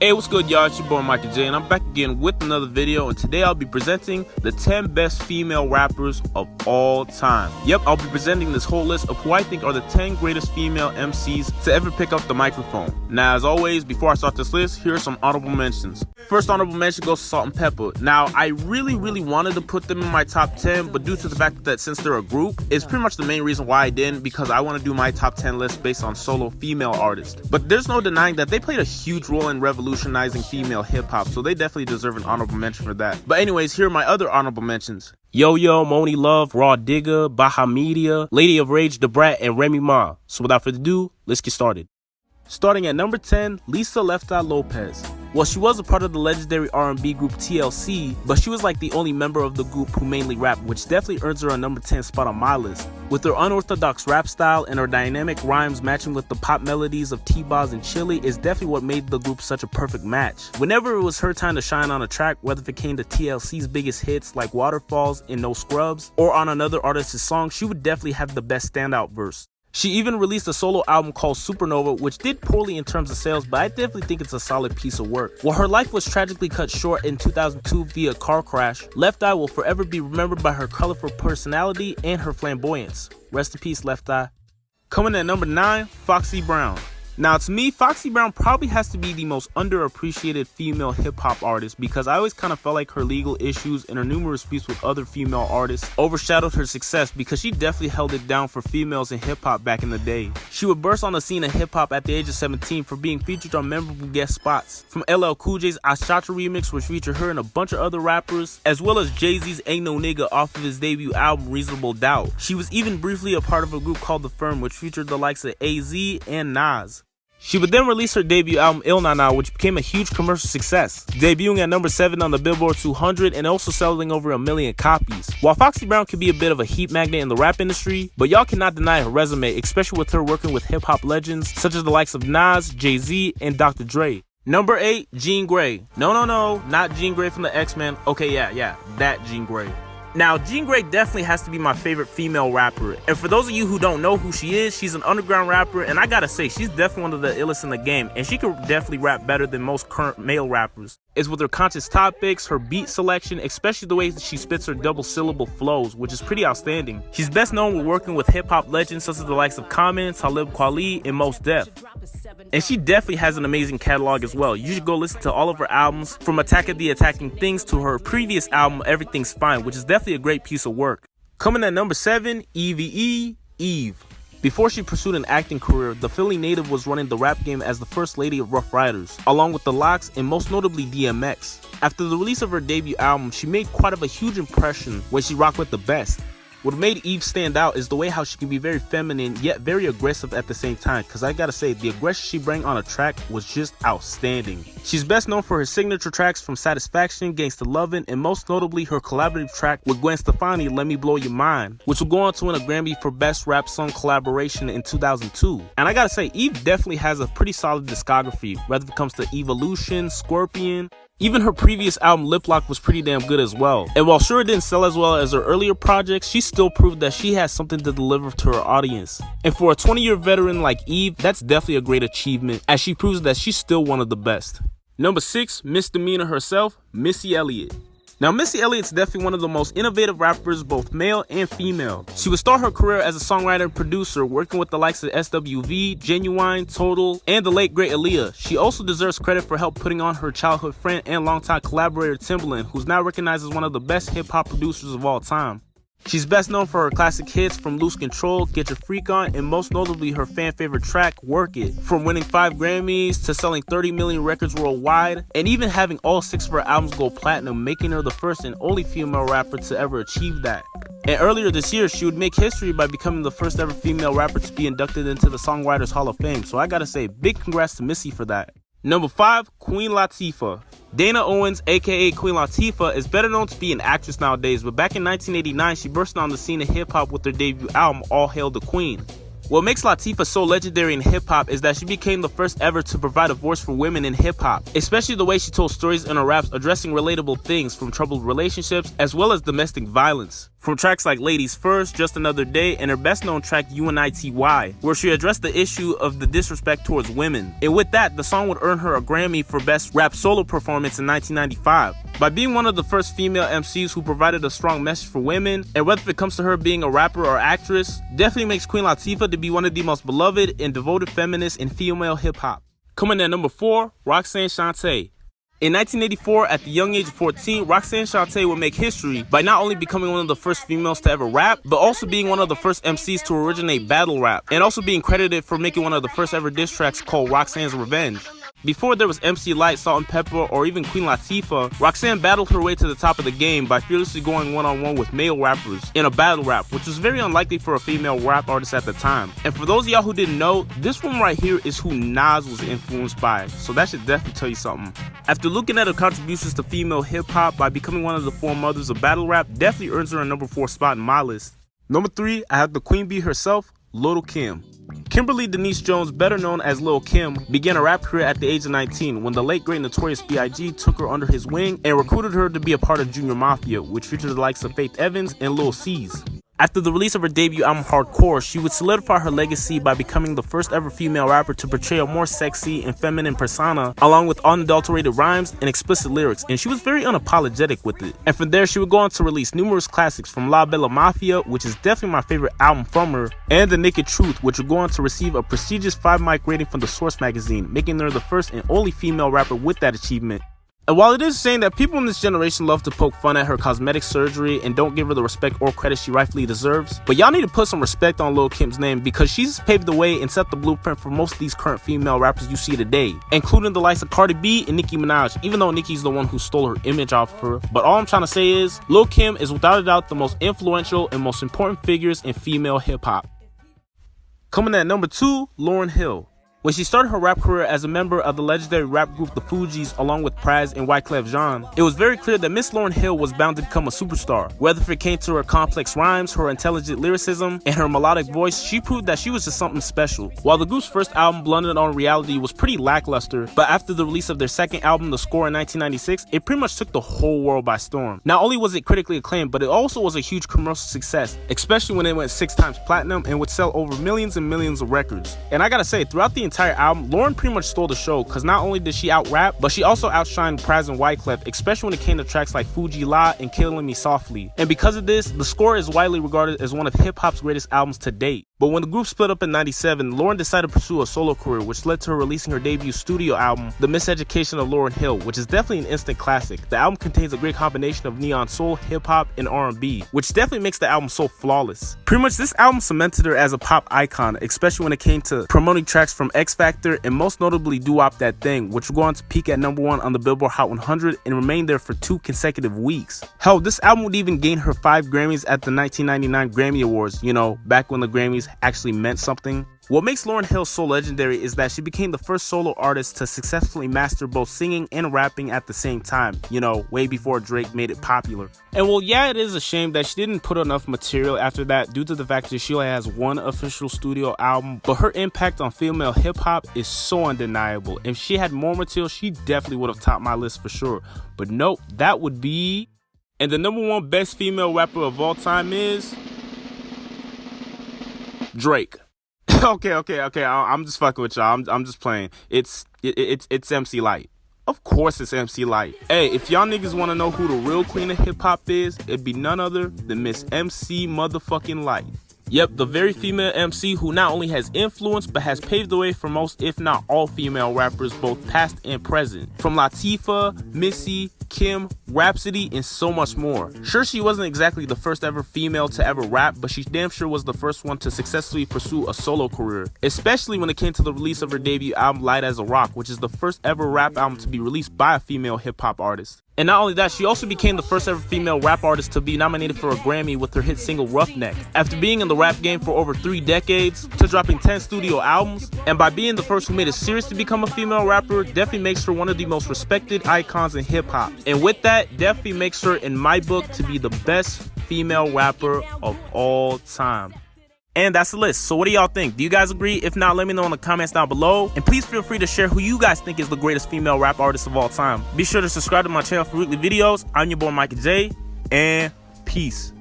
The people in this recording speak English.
Hey, what's good, y'all? It's your boy Michael J, and I'm back again with another video, and today I'll be presenting the 10 best female rappers of all time. Yep, I'll be presenting this whole list of who I think are the 10 greatest female MCs to ever pick up the microphone. Now, as always, before I start this list, here are some honorable mentions. First honorable mention goes to Salt and Pepper. Now, I really wanted to put them in my top 10, but due to the fact that since they're a group, it's pretty much the main reason why I didn't, because I want to do my top 10 list based on solo female artists. But there's no denying that they played a huge role in revolutionizing female hip-hop, so they definitely deserve an honorable mention for that. But anyways, here are my other honorable mentions. Yo-Yo, Moni Love, Raw Digga, Baha Media, Lady of Rage, Da Brat, and Remy Ma. So without further ado, let's get started. Starting at number 10, Lisa Left Eye Lopez. Well, she was a part of the legendary R&B group TLC, but she was like the only member of the group who mainly rapped, which definitely earns her a number 10 spot on my list. With her unorthodox rap style and her dynamic rhymes matching with the pop melodies of T-Boz and Chili is definitely what made the group such a perfect match. Whenever it was her time to shine on a track, whether it came to TLC's biggest hits like Waterfalls and No Scrubs, or on another artist's song, she would definitely have the best standout verse. She even released a solo album called Supernova, which did poorly in terms of sales, but I definitely think it's a solid piece of work. While her life was tragically cut short in 2002 via car crash, Left Eye will forever be remembered by her colorful personality and her flamboyance. Rest in peace, Left Eye. Coming at number 9, Foxy Brown. Now, to me, Foxy Brown probably has to be the most underappreciated female hip-hop artist, because I always kind of felt like her legal issues and her numerous beefs with other female artists overshadowed her success, because she definitely held it down for females in hip-hop back in the day. She would burst on the scene of hip-hop at the age of 17 for being featured on memorable guest spots, from LL Cool J's Ashatra remix, which featured her and a bunch of other rappers, as well as Jay-Z's Ain't No Nigga off of his debut album Reasonable Doubt. She was even briefly a part of a group called The Firm, which featured the likes of AZ and Nas. She would then release her debut album Il Na Na, which became a huge commercial success, debuting at number 7 on the Billboard 200 and also selling over 1 million copies. While Foxy Brown can be a bit of a heat magnet in the rap industry, but y'all cannot deny her resume, especially with her working with hip-hop legends such as the likes of Nas, Jay-Z, and Dr. Dre. Number 8, Jean Grey. No, not Jean Grey from the X-Men. Okay, yeah, that Jean Grey. Now, Jean Grey definitely has to be my favorite female rapper, and for those of you who don't know who she is, she's an underground rapper, and I gotta say, she's definitely one of the illest in the game, and she can definitely rap better than most current male rappers. It's with her conscious topics, her beat selection, especially the way that she spits her double syllable flows, which is pretty outstanding. She's best known with working with hip-hop legends such as the likes of Common, Talib Kweli, and Mos Def. And she definitely has an amazing catalog as well. You should go listen to all of her albums, from Attack of the Attacking Things to her previous album Everything's Fine, which is definitely a great piece of work. Coming at number 7, Eve. Before she pursued an acting career, the Philly native was running the rap game as the first lady of Rough Riders, along with the Lox and most notably DMX. After the release of her debut album, she made quite of a huge impression when she rocked with the best. What made Eve stand out is the way how she can be very feminine yet very aggressive at the same time, because I gotta say, the aggression she brought on a track was just outstanding. She's best known for her signature tracks from Satisfaction, Gangsta Lovin', and most notably her collaborative track with Gwen Stefani, Let Me Blow Your Mind, which will go on to win a Grammy for Best Rap Song Collaboration in 2002. And I gotta say, Eve definitely has a pretty solid discography, whether it comes to Evolution, Scorpion. Even her previous album, Lip Lock, was pretty damn good as well. And while sure it didn't sell as well as her earlier projects, she still proved that she has something to deliver to her audience. And for a 20-year veteran like Eve, that's definitely a great achievement, as she proves that she's still one of the best. Number 6, Misdemeanor herself, Missy Elliott. Now, Missy Elliott's definitely one of the most innovative rappers, both male and female. She would start her career as a songwriter and producer, working with the likes of SWV, Genuine, Total, and the late great Aaliyah. She also deserves credit for help putting on her childhood friend and longtime collaborator Timbaland, who's now recognized as one of the best hip-hop producers of all time. She's best known for her classic hits from Loose Control, Get Your Freak On, and most notably her fan favorite track, Work It. From winning 5 Grammys to selling 30 million records worldwide, and even having all 6 of her albums go platinum, making her the first and only female rapper to ever achieve that. And earlier this year, she would make history by becoming the first ever female rapper to be inducted into the Songwriters Hall of Fame, so I gotta say, big congrats to Missy for that. Number 5, Queen Latifah. Dana Owens, aka Queen Latifah, is better known to be an actress nowadays, but back in 1989, she burst on the scene of hip-hop with her debut album, All Hail the Queen. What makes Latifah so legendary in hip-hop is that she became the first ever to provide a voice for women in hip-hop, especially the way she told stories in her raps addressing relatable things from troubled relationships as well as domestic violence. from tracks like Ladies First, Just Another Day, and her best known track Unity, where she addressed the issue of the disrespect towards women. And with that, the song would earn her a Grammy for Best Rap Solo Performance in 1995. By being one of the first female MCs who provided a strong message for women, and whether it comes to her being a rapper or actress, definitely makes Queen Latifah to be one of the most beloved and devoted feminists in female hip-hop. Coming in at number 4, Roxanne Shanté. In 1984, at the young age of 14, Roxanne Shanté would make history by not only becoming one of the first females to ever rap, but also being one of the first MCs to originate battle rap, and also being credited for making one of the first ever diss tracks called Roxanne's Revenge. Before there was MC Lyte, Salt-N-Pepa, or even Queen Latifah, Roxanne battled her way to the top of the game by fearlessly going one-on-one with male rappers in a battle rap, which was very unlikely for a female rap artist at the time. And for those of y'all who didn't know, this one right here is who Nas was influenced by, so that should definitely tell you something. After looking at her contributions to female hip-hop by becoming one of the foremothers of battle rap, definitely earns her a number 4 spot in my list. Number 3, I have the Queen Bee herself, Lil Kim. Kimberly Denise Jones, better known as Lil Kim, began a rap career at the age of 19 when the late great Notorious B.I.G. took her under his wing and recruited her to be a part of Junior Mafia, which featured the likes of Faith Evans and Lil C's. After the release of her debut album Hardcore, she would solidify her legacy by becoming the first ever female rapper to portray a more sexy and feminine persona, along with unadulterated rhymes and explicit lyrics, and she was very unapologetic with it. And from there, she would go on to release numerous classics from La Bella Mafia, which is definitely my favorite album from her, and The Naked Truth, which would go on to receive a prestigious 5-mic rating from the Source magazine, making her the first and only female rapper with that achievement. And while it is a shame that people in this generation love to poke fun at her cosmetic surgery and don't give her the respect or credit she rightfully deserves, but y'all need to put some respect on Lil Kim's name because she's paved the way and set the blueprint for most of these current female rappers you see today, including the likes of Cardi B and Nicki Minaj, even though Nicki's the one who stole her image off of her. But all I'm trying to say is, Lil Kim is without a doubt the most influential and most important figures in female hip-hop. Coming at number 2, Lauryn Hill. When she started her rap career as a member of the legendary rap group The Fugees along with Praz and Wyclef Jean, it was very clear that Miss Lauryn Hill was bound to become a superstar. Whether it came to her complex rhymes, her intelligent lyricism, and her melodic voice, she proved that she was just something special. While the group's first album, Blunted on Reality, was pretty lackluster, but after the release of their second album, The Score in 1996, it pretty much took the whole world by storm. Not only was it critically acclaimed, but it also was a huge commercial success, especially when it went 6 times platinum and would sell over millions and millions of records. And I gotta say, throughout the entire album, Lauryn pretty much stole the show because not only did she out-rap, but she also outshined Praz and Wyclef, especially when it came to tracks like Fuji La and Killing Me Softly. And because of this, The Score is widely regarded as one of hip-hop's greatest albums to date. But when the group split up in 97, Lauryn decided to pursue a solo career, which led to her releasing her debut studio album, The Miseducation of Lauryn Hill, which is definitely an instant classic. The album contains a great combination of neon soul, hip-hop, and R&B, which definitely makes the album so flawless. Pretty much this album cemented her as a pop icon, especially when it came to promoting tracks from X Factor and most notably Doo-Wop That Thing, which would go on to peak at number 1 on the Billboard Hot 100 and remain there for 2 consecutive weeks. Hell, this album would even gain her 5 Grammys at the 1999 Grammy Awards, you know, back when the Grammys actually meant something. What makes Lauryn Hill so legendary is that she became the first solo artist to successfully master both singing and rapping at the same time, you know, way before Drake made it popular. And well, yeah, it is a shame that she didn't put enough material after that due to the fact that she only has 1 official studio album, but her impact on female hip-hop is so undeniable. If she had more material, she definitely would have topped my list for sure. But nope, that would be... And the number 1 best female rapper of all time is... Drake. Okay, I'm just fucking with y'all. I'm just playing. It's MC Lyte. Of course it's MC Lyte. Hey, if y'all niggas want to know who the real queen of hip-hop is, it'd be none other than Miss MC motherfucking Lyte. Yep, the very female MC who not only has influence, but has paved the way for most, if not all, female rappers, both past and present. From Latifah, Missy, Kim, Rhapsody, and so much more. Sure, she wasn't exactly the first ever female to ever rap, but she damn sure was the first one to successfully pursue a solo career, especially when it came to the release of her debut album Light as a Rock, which is the first ever rap album to be released by a female hip-hop artist. And not only that, she also became the first ever female rap artist to be nominated for a Grammy with her hit single Roughneck. After being in the rap game for over 3 decades, to dropping 10 studio albums, and by being the first who made it serious to become a female rapper, definitely makes her one of the most respected icons in hip-hop. And with that, definitely makes her, in my book, to be the best female rapper of all time. And that's the list. So what do y'all think? Do you guys agree? If not, let me know in the comments down below. And please feel free to share who you guys think is the greatest female rap artist of all time. Be sure to subscribe to my channel for weekly videos. I'm your boy Micah J, and peace.